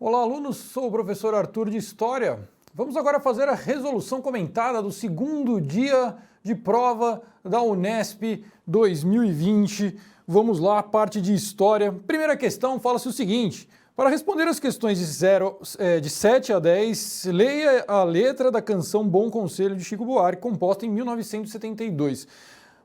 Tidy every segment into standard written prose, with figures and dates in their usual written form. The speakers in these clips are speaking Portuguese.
Olá, alunos, sou o professor Arthur de História. Vamos agora fazer a resolução comentada do segundo dia de prova da Unesp 2020. Vamos lá, parte de História. Primeira questão, fala-se o seguinte: para responder as questões de 7 a 10, leia a letra da canção Bom Conselho de Chico Buarque, composta em 1972.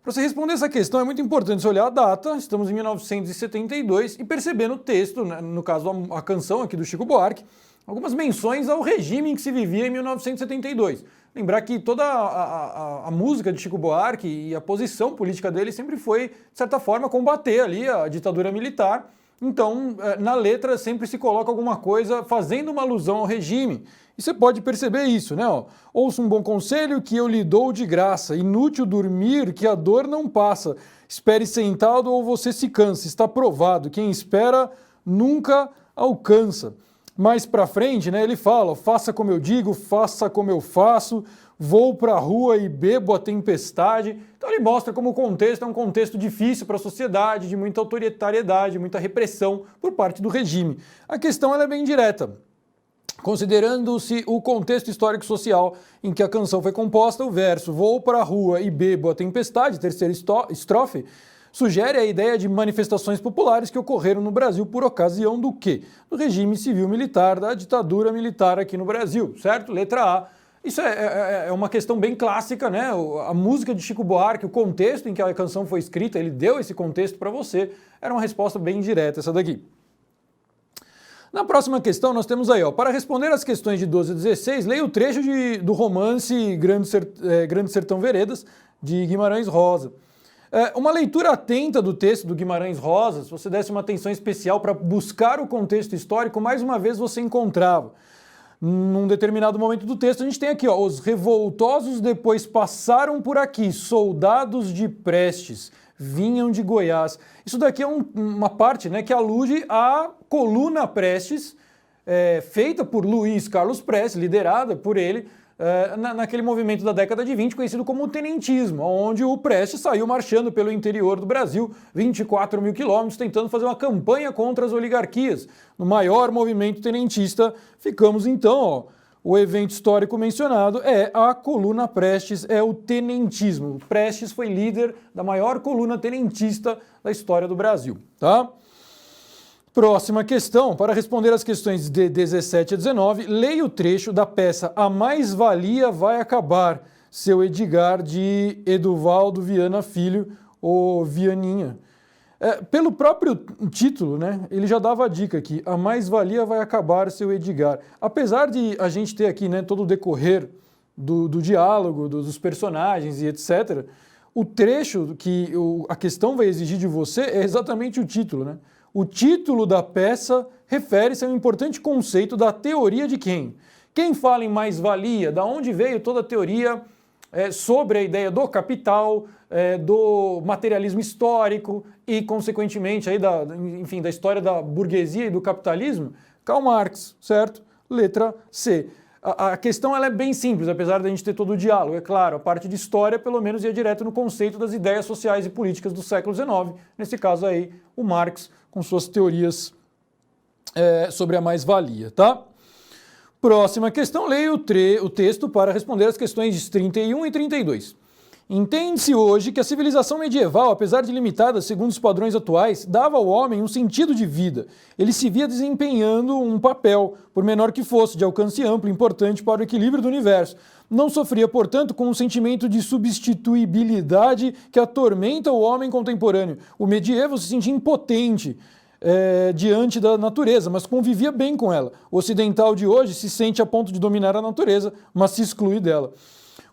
Para você responder essa questão é muito importante você olhar a data, estamos em 1972, e perceber no texto, né, no caso a canção aqui do Chico Buarque, algumas menções ao regime em que se vivia em 1972. Lembrar que toda a música de Chico Buarque e a posição política dele sempre foi, de certa forma, combater ali a ditadura militar. Então, na letra sempre se coloca alguma coisa fazendo uma alusão ao regime. E você pode perceber isso, né? Ouça um bom conselho que eu lhe dou de graça. Inútil dormir que a dor não passa. Espere sentado ou você se cansa. Está provado, quem espera nunca alcança. Mais pra frente, né, ele fala: faça como eu digo, faça como eu faço, vou pra rua e bebo a tempestade. Então ele mostra como o contexto é um contexto difícil para a sociedade, de muita autoritariedade, muita repressão por parte do regime. A questão ela é bem direta. Considerando-se o contexto histórico-social em que a canção foi composta, o verso vou para a rua e bebo a tempestade, terceira estrofe, sugere a ideia de manifestações populares que ocorreram no Brasil por ocasião do quê? Do regime civil-militar, da ditadura militar aqui no Brasil, certo? Letra A. Isso é uma questão bem clássica, né? A música de Chico Buarque, o contexto em que a canção foi escrita, ele deu esse contexto para você, era uma resposta bem direta essa daqui. Na próxima questão nós temos aí, para responder às questões de 12 a 16, leia o trecho do romance Grande Sertão Veredas, de Guimarães Rosa. Uma leitura atenta do texto do Guimarães Rosa, se você desse uma atenção especial para buscar o contexto histórico, mais uma vez você encontrava. Num determinado momento do texto a gente tem aqui, os revoltosos depois passaram por aqui, soldados de Prestes, vinham de Goiás. Isso daqui é uma parte, né, que alude à coluna Prestes, feita por Luiz Carlos Prestes, liderada por ele, naquele movimento da década de 20, conhecido como o tenentismo, onde o Prestes saiu marchando pelo interior do Brasil, 24 mil quilômetros, tentando fazer uma campanha contra as oligarquias. No maior movimento tenentista, ficamos então, o evento histórico mencionado é a coluna Prestes, é o tenentismo. Prestes foi líder da maior coluna tenentista da história do Brasil, tá? Próxima questão, para responder as questões de 17 a 19, leia o trecho da peça A Mais-Valia Vai Acabar, seu Edgar, de Eduvaldo Viana Filho, ou Vianinha. Pelo próprio título, né, ele já dava a dica aqui, A Mais-Valia Vai Acabar, seu Edgar. Apesar de a gente ter aqui, né, todo o decorrer do diálogo, dos personagens e etc., o trecho que a questão vai exigir de você é exatamente o título, né? O título da peça refere-se a um importante conceito da teoria de quem? Quem fala em mais-valia? Da onde veio toda a teoria sobre a ideia do capital, do materialismo histórico e, consequentemente, aí da história da burguesia e do capitalismo? Karl Marx, certo? Letra C. A questão ela é bem simples, apesar de a gente ter todo o diálogo. É claro, a parte de história, pelo menos, ia direto no conceito das ideias sociais e políticas do século XIX. Nesse caso aí, o Marx, com suas teorias sobre a mais-valia, tá? Próxima questão, leia o texto para responder as questões de 31 e 32. Entende-se hoje que a civilização medieval, apesar de limitada segundo os padrões atuais, dava ao homem um sentido de vida. Ele se via desempenhando um papel, por menor que fosse, de alcance amplo e importante para o equilíbrio do universo. Não sofria, portanto, com um sentimento de substituibilidade que atormenta o homem contemporâneo. O medievo se sentia impotente diante da natureza, mas convivia bem com ela. O ocidental de hoje se sente a ponto de dominar a natureza, mas se exclui dela.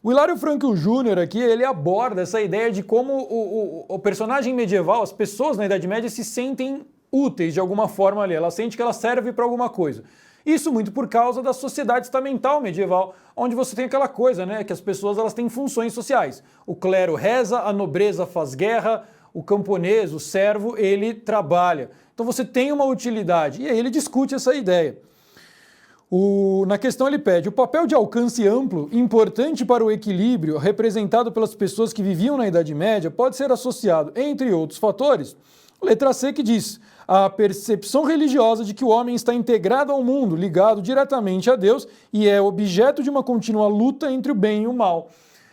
O Hilário Franco Júnior aqui, ele aborda essa ideia de como o personagem medieval, as pessoas na Idade Média se sentem úteis de alguma forma ali, ela sente que ela serve para alguma coisa. Isso muito por causa da sociedade estamental medieval, onde você tem aquela coisa, né, que as pessoas elas têm funções sociais. O clero reza, a nobreza faz guerra, o camponês, o servo, ele trabalha. Então você tem uma utilidade, e aí ele discute essa ideia. Na questão ele pede, o papel de alcance amplo, importante para o equilíbrio representado pelas pessoas que viviam na Idade Média, pode ser associado, entre outros fatores, Letra C que diz: a percepção religiosa de que o homem está integrado ao mundo, ligado diretamente a Deus e é objeto de uma contínua luta entre o bem e o mal.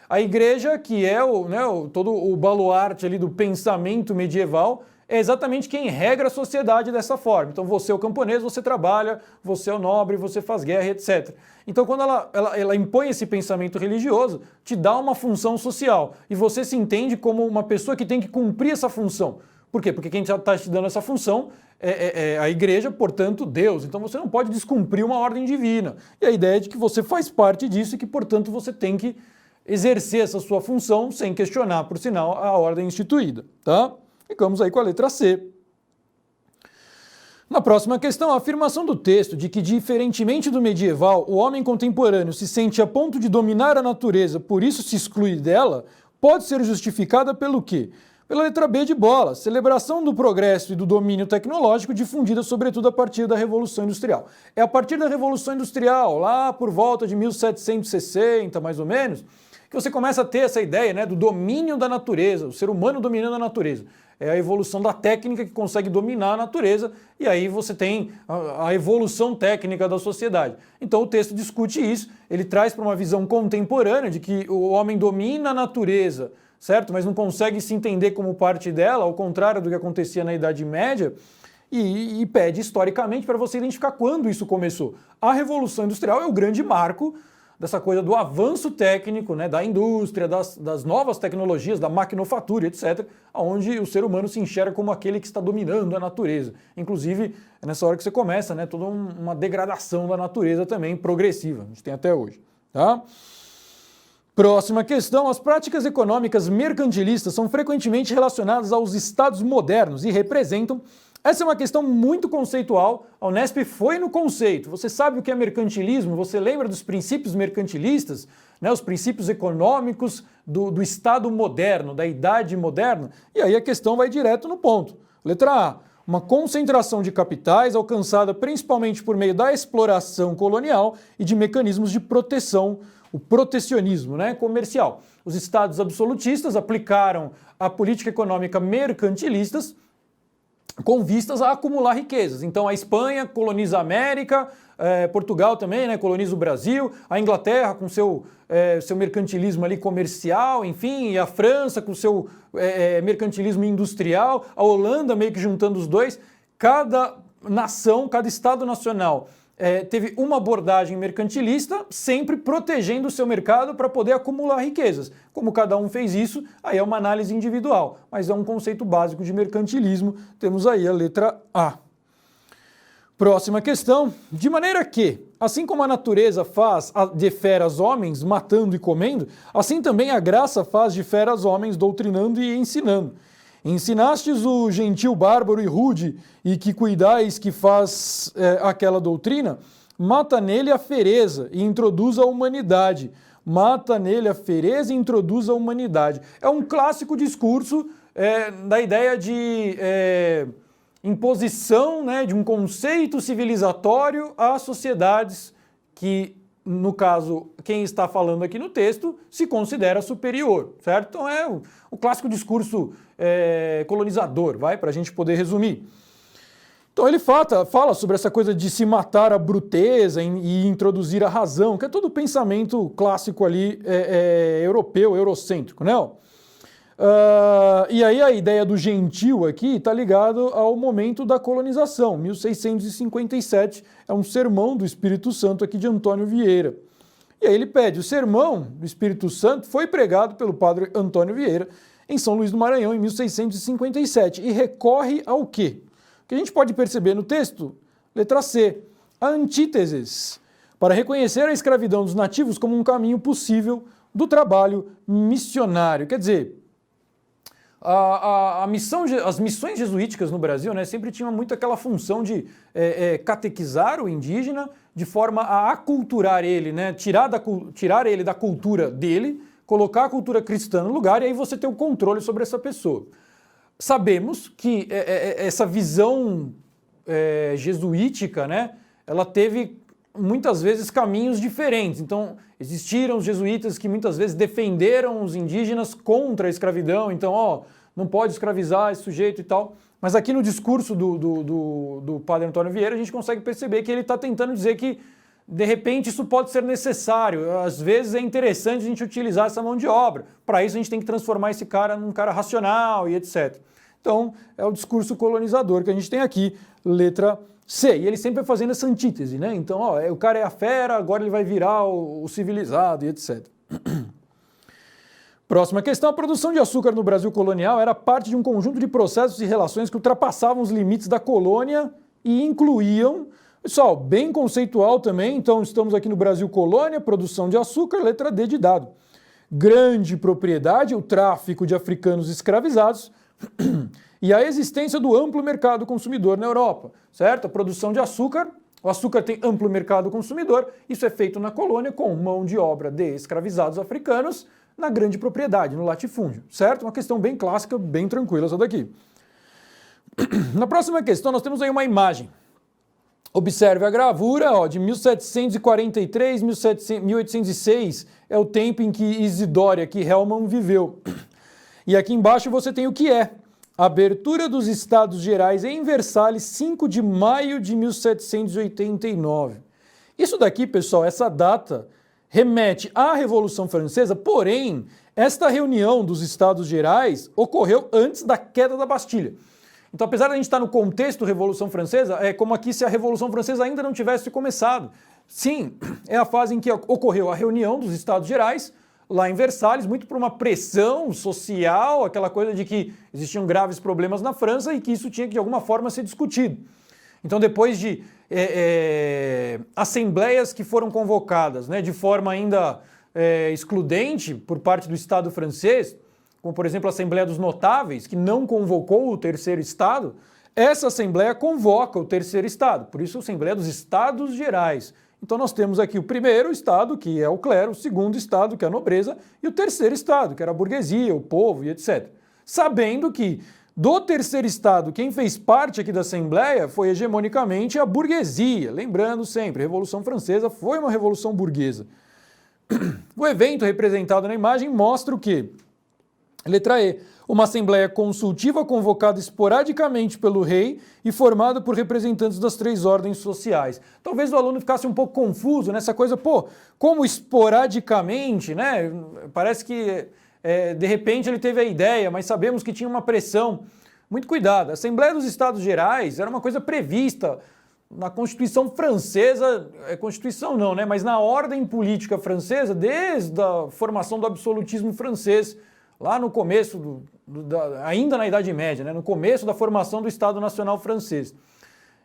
A igreja, que é todo o baluarte ali do pensamento medieval, é exatamente quem regra a sociedade dessa forma. Então você é o camponês, você trabalha, você é o nobre, você faz guerra, etc. Então quando ela impõe esse pensamento religioso, te dá uma função social e você se entende como uma pessoa que tem que cumprir essa função. Por quê? Porque quem está te dando essa função é a igreja, portanto, Deus. Então você não pode descumprir uma ordem divina. E a ideia é de que você faz parte disso e que, portanto, você tem que exercer essa sua função sem questionar, por sinal, a ordem instituída. Tá? Ficamos aí com a letra C. Na próxima questão, a afirmação do texto de que, diferentemente do medieval, o homem contemporâneo se sente a ponto de dominar a natureza, por isso se exclui dela, pode ser justificada pelo quê? Pela letra B de bola, celebração do progresso e do domínio tecnológico difundida sobretudo a partir da Revolução Industrial. É a partir da Revolução Industrial, lá por volta de 1760, mais ou menos, que você começa a ter essa ideia, né, do domínio da natureza, o ser humano dominando a natureza. É a evolução da técnica que consegue dominar a natureza e aí você tem a evolução técnica da sociedade. Então o texto discute isso, ele traz para uma visão contemporânea de que o homem domina a natureza, certo? Mas não consegue se entender como parte dela, ao contrário do que acontecia na Idade Média, e pede historicamente para você identificar quando isso começou. A Revolução Industrial é o grande marco dessa coisa do avanço técnico, né, da indústria, das novas tecnologias, da maquinofatura, etc., onde o ser humano se enxerga como aquele que está dominando a natureza. Inclusive, é nessa hora que você começa, né, toda uma degradação da natureza também progressiva, a gente tem até hoje. Tá? Próxima questão, as práticas econômicas mercantilistas são frequentemente relacionadas aos estados modernos e representam. Essa é uma questão muito conceitual, a Unesp foi no conceito. Você sabe o que é mercantilismo? Você lembra dos princípios mercantilistas, né, os princípios econômicos do Estado moderno, da Idade Moderna? E aí a questão vai direto no ponto. Letra A, uma concentração de capitais alcançada principalmente por meio da exploração colonial e de mecanismos de proteção, o protecionismo, né, comercial. Os estados absolutistas aplicaram a política econômica mercantilistas com vistas a acumular riquezas. Então a Espanha coloniza a América, Portugal também, né, coloniza o Brasil, a Inglaterra com seu mercantilismo ali comercial, enfim, e a França com seu mercantilismo industrial, a Holanda meio que juntando os dois. Cada nação, cada estado nacional teve uma abordagem mercantilista, sempre protegendo o seu mercado para poder acumular riquezas. Como cada um fez isso, aí é uma análise individual, mas é um conceito básico de mercantilismo. Temos aí a letra A. Próxima questão. De maneira que, assim como a natureza faz de feras homens, matando e comendo, assim também a graça faz de feras homens, doutrinando e ensinando. Ensinastes o gentil bárbaro e rude, e que cuidais que faz aquela doutrina, mata nele a fereza e introduz a humanidade. Mata nele a fereza e introduz a humanidade. É um clássico discurso da ideia de imposição, né, de um conceito civilizatório às sociedades que, no caso, quem está falando aqui no texto, se considera superior, certo? Então é o clássico discurso colonizador, para a gente poder resumir. Então ele fala sobre essa coisa de se matar a bruteza e introduzir a razão, que é todo o pensamento clássico ali europeu, eurocêntrico, né? E aí a ideia do gentil aqui está ligado ao momento da colonização, 1657, é um sermão do Espírito Santo aqui de Antônio Vieira. E aí ele pede, o sermão do Espírito Santo foi pregado pelo padre Antônio Vieira em São Luís do Maranhão em 1657 e recorre ao quê? O que a gente pode perceber no texto? Letra C, a antíteses, para reconhecer a escravidão dos nativos como um caminho possível do trabalho missionário. Quer dizer, as missões jesuíticas no Brasil, né, sempre tinham muito aquela função de catequizar o indígena de forma a aculturar ele, né, tirar ele da cultura dele, colocar a cultura cristã no lugar e aí você ter o controle sobre essa pessoa. Sabemos que essa visão jesuítica, né, ela teve muitas vezes caminhos diferentes. Então, existiram os jesuítas que muitas vezes defenderam os indígenas contra a escravidão. Então, não pode escravizar esse sujeito e tal. Mas aqui no discurso do padre Antônio Vieira, a gente consegue perceber que ele está tentando dizer que, de repente, isso pode ser necessário. Às vezes é interessante a gente utilizar essa mão de obra. Para isso, a gente tem que transformar esse cara num cara racional e etc. Então, é o discurso colonizador que a gente tem aqui, letra C. E ele sempre vai fazendo essa antítese, né? Então, ó, o cara é a fera, agora ele vai virar o civilizado e etc. Próxima questão. A produção de açúcar no Brasil colonial era parte de um conjunto de processos e relações que ultrapassavam os limites da colônia e incluíam... Pessoal, bem conceitual também. Então, estamos aqui no Brasil colônia, produção de açúcar, letra D de dado. Grande propriedade, o tráfico de africanos escravizados e a existência do amplo mercado consumidor na Europa, certo? A produção de açúcar, o açúcar tem amplo mercado consumidor, isso é feito na colônia com mão de obra de escravizados africanos na grande propriedade, no latifúndio, certo? Uma questão bem clássica, bem tranquila essa daqui. Na próxima questão nós temos aí uma imagem. Observe a gravura, ó, de 1743, 1806 é o tempo em que Isidore, aqui Hellman, viveu. E aqui embaixo você tem o que é. Abertura dos Estados Gerais em Versalhes, 5 de maio de 1789. Isso daqui, pessoal, essa data remete à Revolução Francesa, porém, esta reunião dos Estados Gerais ocorreu antes da queda da Bastilha. Então, apesar de a gente estar no contexto da Revolução Francesa, é como aqui se a Revolução Francesa ainda não tivesse começado. Sim, é a fase em que ocorreu a reunião dos Estados Gerais, lá em Versalhes, muito por uma pressão social, aquela coisa de que existiam graves problemas na França e que isso tinha que, de alguma forma, ser discutido. Então, depois de assembleias que foram convocadas, né, de forma ainda excludente por parte do Estado francês, como, por exemplo, a Assembleia dos Notáveis, que não convocou o terceiro Estado, essa Assembleia convoca o terceiro Estado, por isso a Assembleia dos Estados Gerais. Então nós temos aqui o primeiro Estado, que é o clero, o segundo Estado, que é a nobreza, e o terceiro Estado, que era a burguesia, o povo e etc. Sabendo que do terceiro Estado, quem fez parte aqui da Assembleia foi hegemonicamente a burguesia. Lembrando sempre, a Revolução Francesa foi uma revolução burguesa. O evento representado na imagem mostra o quê? Letra E. Uma assembleia consultiva convocada esporadicamente pelo rei e formada por representantes das 3 ordens sociais. Talvez o aluno ficasse um pouco confuso nessa coisa, pô, como esporadicamente, né? Parece que de repente ele teve a ideia, mas sabemos que tinha uma pressão. Muito cuidado, a Assembleia dos Estados Gerais era uma coisa prevista na Constituição Francesa, Constituição não, né? Mas na ordem política francesa, desde a formação do absolutismo francês, lá no começo, ainda na Idade Média, né, no começo da formação do Estado Nacional Francês.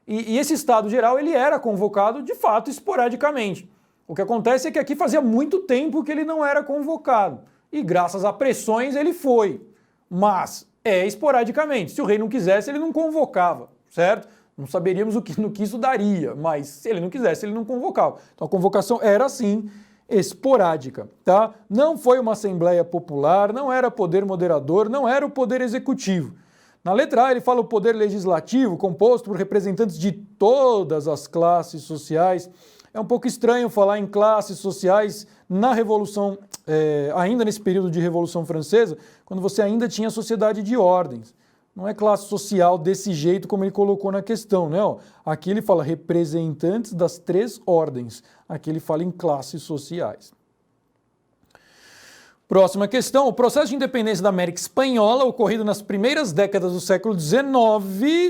E esse Estado Geral ele era convocado, de fato, esporadicamente. O que acontece é que aqui fazia muito tempo que ele não era convocado. E graças a pressões ele foi. Mas esporadicamente. Se o rei não quisesse, ele não convocava, certo? Não saberíamos no que isso daria, mas se ele não quisesse, ele não convocava. Então a convocação era assim, esporádica, tá? Não foi uma assembleia popular, não era poder moderador, não era o poder executivo. Na letra A ele fala o poder legislativo, composto por representantes de todas as classes sociais. É um pouco estranho falar em classes sociais na Revolução, ainda nesse período de Revolução Francesa, quando você ainda tinha sociedade de ordens. Não é classe social desse jeito como ele colocou na questão, né? Aqui ele fala representantes das 3 ordens. Aqui ele fala em classes sociais. Próxima questão. O processo de independência da América Espanhola, ocorrido nas primeiras décadas do século XIX,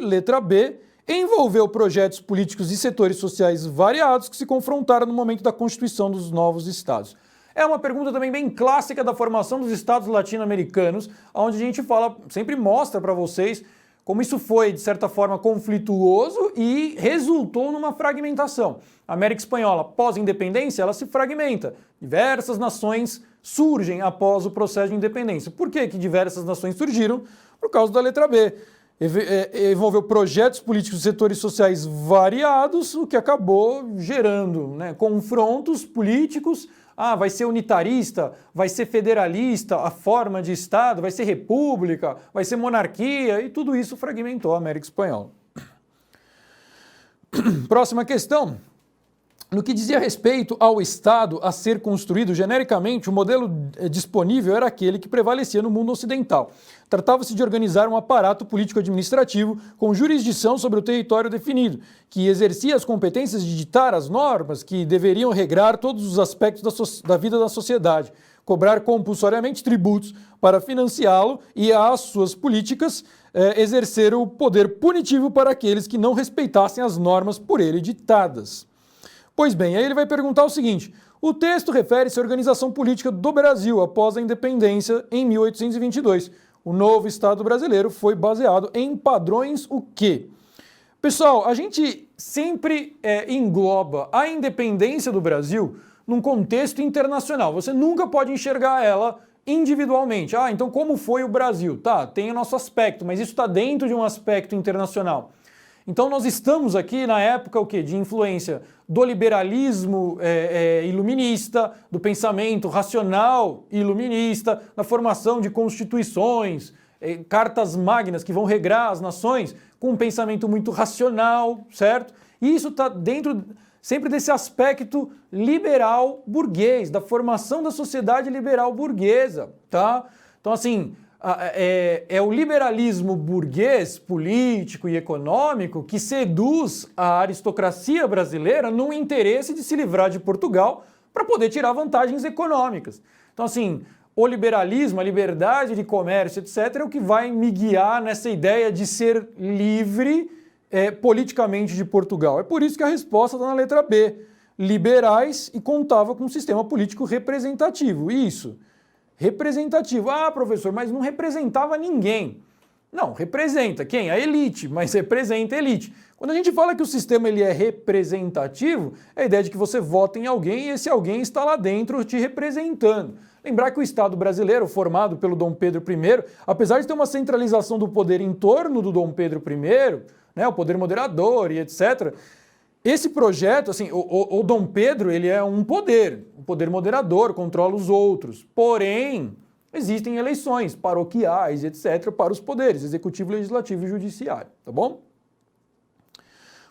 letra B, envolveu projetos políticos e setores sociais variados que se confrontaram no momento da constituição dos novos estados. É uma pergunta também bem clássica da formação dos estados latino-americanos, onde a gente fala, sempre mostra para vocês como isso foi, de certa forma, conflituoso e resultou numa fragmentação. A América Espanhola, pós-independência, ela se fragmenta. Diversas nações surgem após o processo de independência. Por que diversas nações surgiram? Por causa da letra B. Envolveu projetos políticos e setores sociais variados, o que acabou gerando, né, confrontos políticos. Vai ser unitarista, vai ser federalista, a forma de Estado, vai ser república, vai ser monarquia, e tudo isso fragmentou a América Espanhola. Próxima questão. No que dizia respeito ao Estado a ser construído genericamente, o modelo disponível era aquele que prevalecia no mundo ocidental. Tratava-se de organizar um aparato político-administrativo com jurisdição sobre o território definido, que exercia as competências de ditar as normas que deveriam regrar todos os aspectos da vida da sociedade, cobrar compulsoriamente tributos para financiá-lo e, às suas políticas, exercer o poder punitivo para aqueles que não respeitassem as normas por ele ditadas. Pois bem, aí ele vai perguntar o seguinte: o texto refere-se à organização política do Brasil após a independência em 1822. O novo Estado brasileiro foi baseado em padrões o quê? Pessoal, a gente sempre engloba a independência do Brasil num contexto internacional. Você nunca pode enxergar ela individualmente. Ah, então como foi o Brasil? Tá, tem o nosso aspecto, mas isso está dentro de um aspecto internacional. Então nós estamos aqui na época o quê? De influência do liberalismo iluminista, do pensamento racional iluminista, da formação de constituições, cartas magnas que vão regrar as nações com um pensamento muito racional, certo? E isso está dentro sempre desse aspecto liberal burguês, da formação da sociedade liberal burguesa, tá? Então assim, é o liberalismo burguês, político e econômico que seduz a aristocracia brasileira no interesse de se livrar de Portugal para poder tirar vantagens econômicas. Então, assim, o liberalismo, a liberdade de comércio, etc., é o que vai me guiar nessa ideia de ser livre politicamente de Portugal. É por isso que a resposta está na letra B. Liberais e contava com um sistema político representativo. Isso. Representativo. Ah, professor, mas não representava ninguém. Não, representa. Quem? A elite, mas representa a elite. Quando a gente fala que o sistema ele é representativo, é a ideia de que você vota em alguém e esse alguém está lá dentro te representando. Lembrar que o Estado brasileiro, formado pelo Dom Pedro I, apesar de ter uma centralização do poder em torno do Dom Pedro I, né, o poder moderador e etc., esse projeto, assim, o Dom Pedro, ele é um poder moderador, controla os outros. Porém, existem eleições paroquiais, etc., para os poderes, executivo, legislativo e judiciário, tá bom?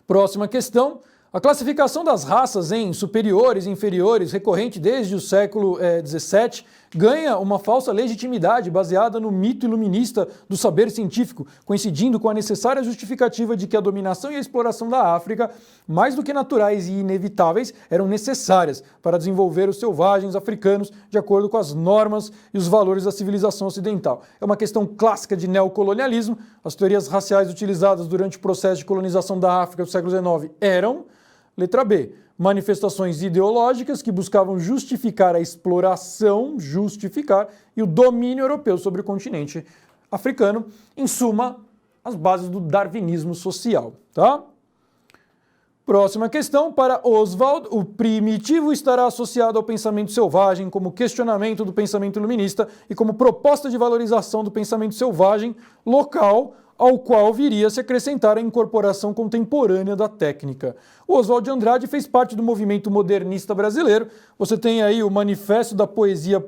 Próxima questão. A classificação das raças em superiores e inferiores, recorrente desde o século XVII, ganha uma falsa legitimidade baseada no mito iluminista do saber científico, coincidindo com a necessária justificativa de que a dominação e a exploração da África, mais do que naturais e inevitáveis, eram necessárias para desenvolver os selvagens africanos de acordo com as normas e os valores da civilização ocidental. É uma questão clássica de neocolonialismo. As teorias raciais utilizadas durante o processo de colonização da África do século XIX eram... Letra B. Manifestações ideológicas que buscavam justificar a exploração, e o domínio europeu sobre o continente africano. Em suma, as bases do darwinismo social, tá? Próxima questão. Para Oswald, o primitivo estará associado ao pensamento selvagem como questionamento do pensamento iluminista e como proposta de valorização do pensamento selvagem local, ao qual viria a se acrescentar a incorporação contemporânea da técnica. O Oswald de Andrade fez parte do movimento modernista brasileiro. Você tem aí o Manifesto da Poesia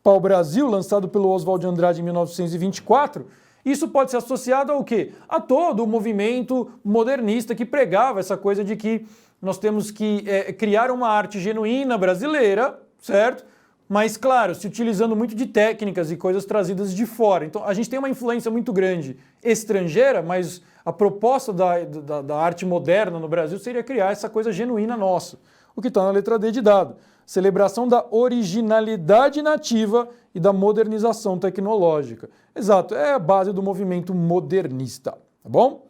Pau-Brasil, lançado pelo Oswald de Andrade em 1924. Isso pode ser associado ao quê? A todo o movimento modernista que pregava essa coisa de que nós temos que criar uma arte genuína brasileira, certo? Mas, claro, se utilizando muito de técnicas e coisas trazidas de fora. Então, a gente tem uma influência muito grande estrangeira, mas a proposta da arte moderna no Brasil seria criar essa coisa genuína nossa. O que está na letra D de dado. Celebração da originalidade nativa e da modernização tecnológica. Exato, é a base do movimento modernista, tá bom?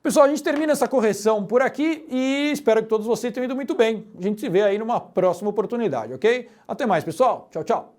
Pessoal, a gente termina essa correção por aqui e espero que todos vocês tenham ido muito bem. A gente se vê aí numa próxima oportunidade, ok? Até mais, pessoal. Tchau, tchau.